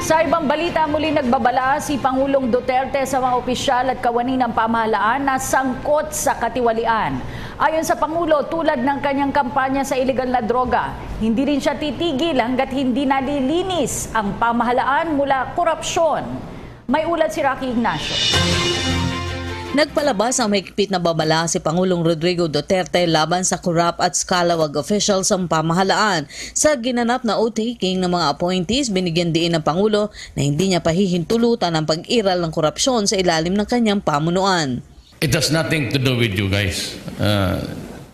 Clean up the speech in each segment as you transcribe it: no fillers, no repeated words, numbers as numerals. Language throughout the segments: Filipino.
Sa ibang balita, muli nagbabala si Pangulong Duterte sa mga opisyal at kawani ng pamahalaan na sangkot sa katiwalian. Ayon sa Pangulo, tulad ng kanyang kampanya sa iligal na droga, hindi rin siya titigil hanggat hindi nalilinis ang pamahalaan mula korupsyon. May ulat si Rocky Ignacio. Nagpalabas ang mahigpit na babala si Pangulong Rodrigo Duterte laban sa corrupt at scalawag officials ng pamahalaan. Sa ginanap na outtaking ng mga appointees, binigyan diin ng Pangulo na hindi niya pahihintulutan ang pag-iral ng korupsyon sa ilalim ng kanyang pamunuan. It has nothing to do with you guys.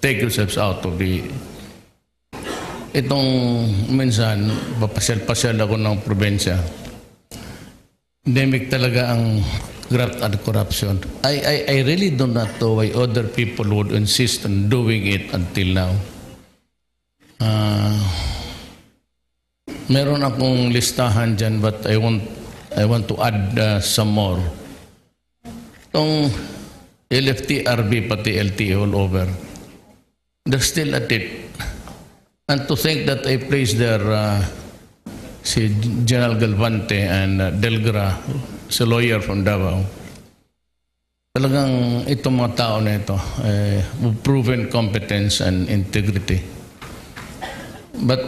Take yourselves out of the... Itong minsan, papasyal-pasyal ako ng probinsya. Endemic talaga ang graft and corruption. I really do not know why other people would insist on doing it until now. Meron akong listahan dyan, but I want to add some more. Itong LFT-RB pati LTO all over, they're still at it. And to think that I praise their si General Galvante and Delgra, si lawyer from Davao. Talagang itong mga tao na ito, proven competence and integrity. But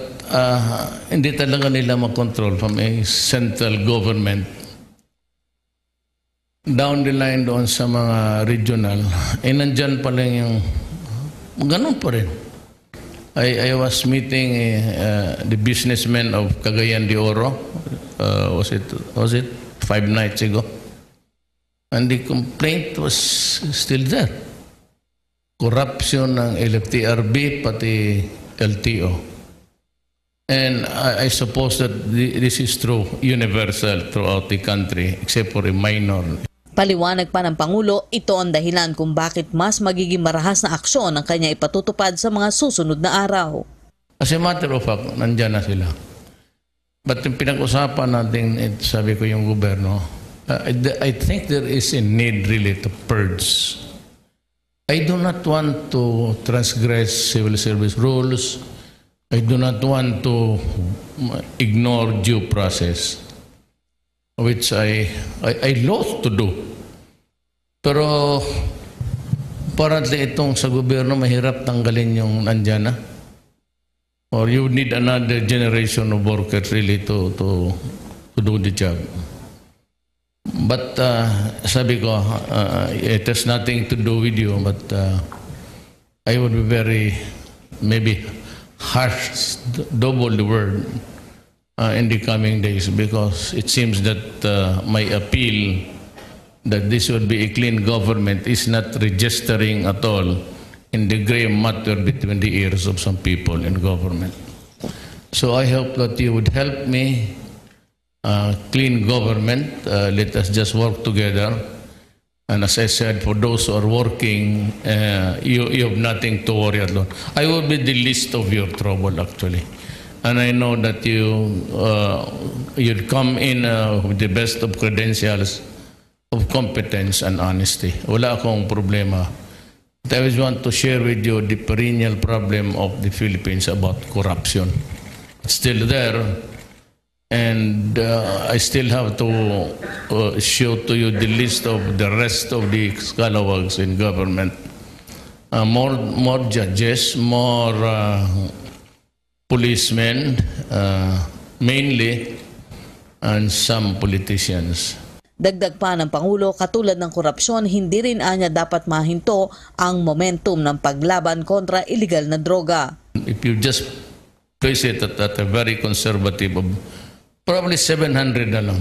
hindi talaga nila makontrol from a central government. Down the line doon sa mga regional, nandyan pa lang yung, ganun pa rin. I was meeting the businessmen of Cagayan de Oro. Was it 5 nights ago? And the complaint was still there. Corruption ng LFT-RB pati LTO. And I suppose that this is true, universal throughout the country, except for a minor. Paliwanag pa ng Pangulo, ito ang dahilan kung bakit mas magiging marahas na aksyon ang kanya ipatutupad sa mga susunod na araw. As a matter of fact, nandyan na sila. But yung pinag-usapan natin, sabi ko yung gobyerno, I think there is a need really to purge. I do not want to transgress civil service rules. I do not want to ignore due process, which I loathe to do. Pero apparently itong sa gobyerno mahirap tanggalin yung nandyan na. Or you need another generation of workers really to do the job. But sabi ko, it has nothing to do with you, but I would be very, maybe harsh, double the word in the coming days, because it seems that my appeal that this would be a clean government is not registering at all in the gray matter between the ears of some people in government. So I hope that you would help me clean government. Let us just work together. And as I said, for those who are working, you have nothing to worry about. I will be the least of your trouble, actually. And I know that you'd come in with the best of credentials, of competence and honesty. Wala akong problema. But I just want to share with you the perennial problem of the Philippines about corruption. It's still there. And I still have to show to you the list of the rest of the scalawags in government. More judges, more policemen, mainly, and some politicians. Dagdag pa ng Pangulo, katulad ng korupsyon, hindi rin anya dapat mahinto ang momentum ng paglaban kontra illegal na droga. If you just place it at a very conservative, probably 700 na lang.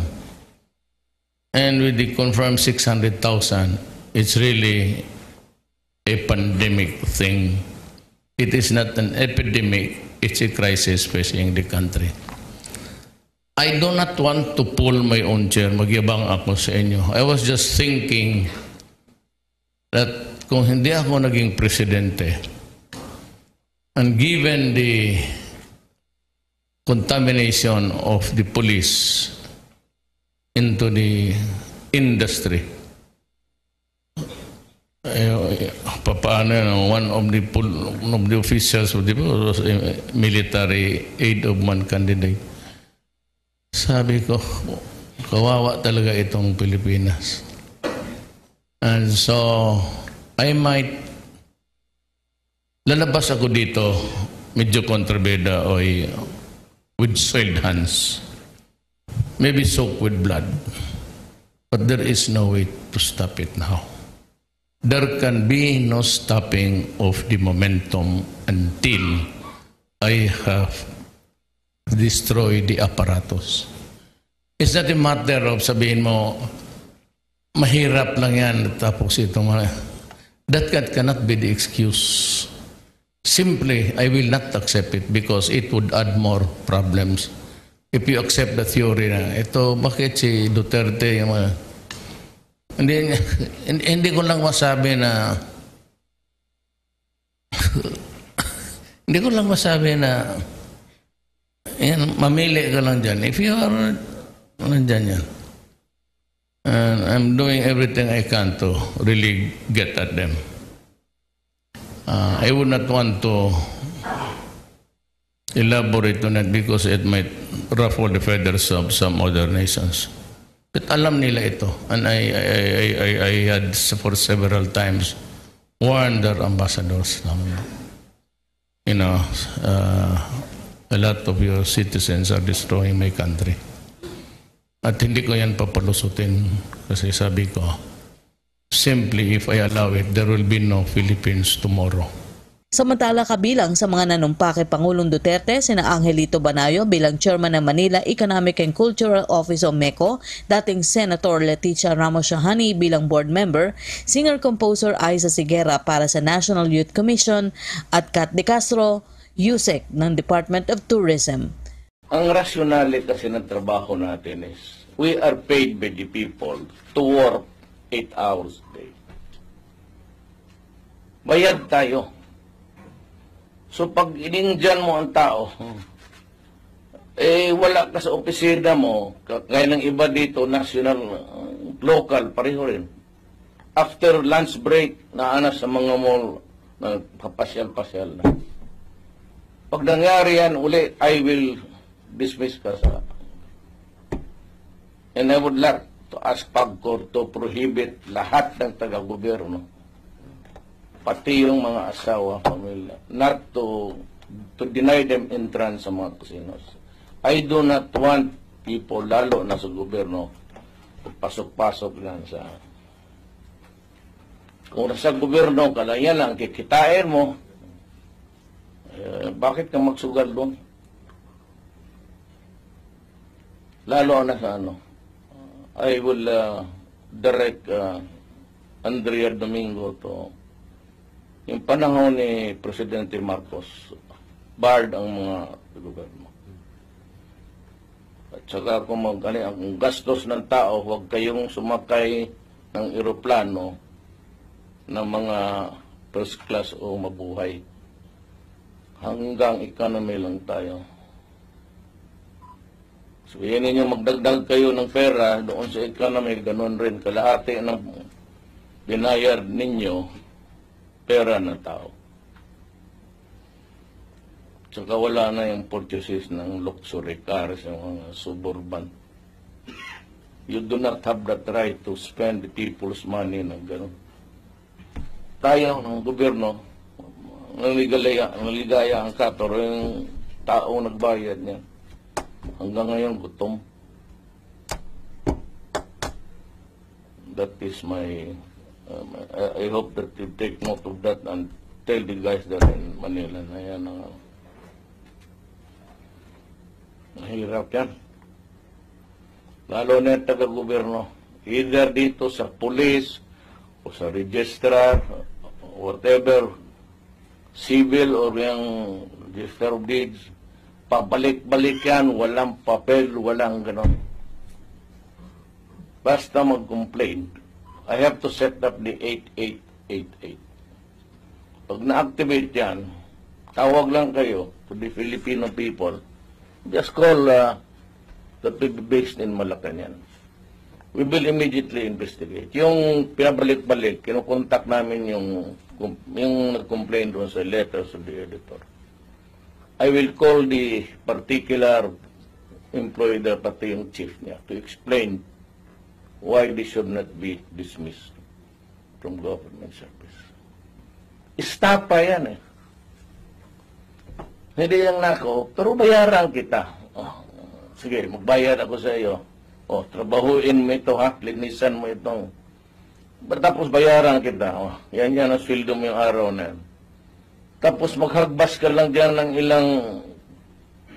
And with the confirmed 600,000, it's really a pandemic thing. It is not an epidemic, it's a crisis facing the country. I do not want to pull my own chair, magyabang ako sa inyo. I was just thinking that kung hindi ako naging presidente, and given the contamination of the police into the industry, paano one of the officials of the was a military aide of man candidate. sabi ko, kawawa talaga itong Pilipinas. And so, I might, lalabas ako dito, medyo kontrabida o with soiled hands. Maybe soaked with blood. But there is no way to stop it now. There can be no stopping of the momentum until I have destroyed the apparatus. It's not a matter of sabihin mo, mahirap lang yan, tapos itong that cannot be the excuse. Simply, I will not accept it because it would add more problems. If you accept the theory na, ito, bakit si Duterte, yung hindi ko lang masabi na, hindi ko lang masabi na, yan, mamili ka lang dyan. If you are, nandyan yan. And I'm doing everything I can to really get at them. I would not want to elaborate on it because it might ruffle the feathers of some other nations. But alam nila ito. And I had for several times warned their ambassadors. You know, a lot of your citizens are destroying my country. At hindi ko yan papalusutin kasi sabi ko, simply if I allow it, there will be no Philippines tomorrow. Samantala, kabilang sa mga nanumpa kay Pangulong Duterte, sina Angelito Banayo bilang chairman ng Manila Economic and Cultural Office o MECO, dating Senator Leticia Ramos-Shahani bilang board member, singer-composer Aiza Sigera para sa National Youth Commission at Kat De Castro, USEC ng Department of Tourism. Ang rasyonale kasi ng trabaho natin is we are paid by the people to work 8 hours a day. Bayad tayo. So pag inindyan mo ang tao, wala ka sa opisina mo, kaya ng iba dito, national, local, pareho rin. After lunch break, naanas sa mga mall, nagpapasyal-pasyal na. Pag nangyari yan uli, I will dismiss ka sa... And I would like to ask PAGCOR to prohibit lahat ng taga-gobyerno, pati yung mga asawa, pamilya, not to deny them entrance sa mga casinos. I do not want people, lalo na sa gobyerno, pasok-pasok lang sa... Kung nasa gobyerno ka lang, yan lang, kikitain mo, bakit ka magsugal doon? Lalo na sa ano, I will direct Andrea Domingo to yung panahon ni Presidente Marcos, barred ang mga gobyerno. At saka kung ang gastos ng tao, huwag kayong sumakay ng eroplano ng mga first class o mabuhay. Hanggang economy lang tayo. So, yan ninyo, magdagdag kayo ng pera doon sa economy, ganun rin. Kalahati ng binayar ninyo, pera ng tao. Tsaka wala na yung purchases ng luxury cars, yung mga suburban. You do not have that right to spend the people's money ng gano'n. Tayo ng gobyerno, naligaya ang pero yung tao nagbayad niya. Hanggang ngayon, gutom. That is my... I hope that you take note of that and tell the guys there in Manila na yan mahirap yan. Lalo na yung taga-gobyerno. Either dito sa police o sa registrar, whatever, civil or yung register of deeds, pabalik-balik yan, walang papel, walang ganon. Basta mag-complain. I have to set up the 8888. Pag na-activate yan, tawag lang kayo to the Filipino people. Just call the people based in Malacanang. We will immediately investigate. Yung pinabalik-balik, kinukontak namin yung nag-complain doon sa letters of the editor. I will call the particular employee there, pati yung chief niya, to explain why they should not be dismissed from government service. Istapa yan eh. Hindi lang nako, pero bayaran kita. Oh, sige, magbayad ako sa iyo. Oh, trabahuin mo ito ha, linisan mo itong. Tapos bayaran kita. Oh, yan ang sweldo mo yung araw na yan. Tapos maghagbas ka lang dyan ng ilang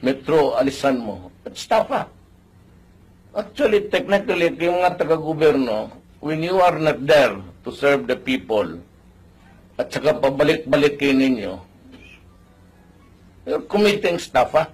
metro, alisan mo. At stapa. Actually, technically, yung mga taga-gobyerno, when you are not there to serve the people, at saka pabalik-balikin ninyo, you're committing stapa.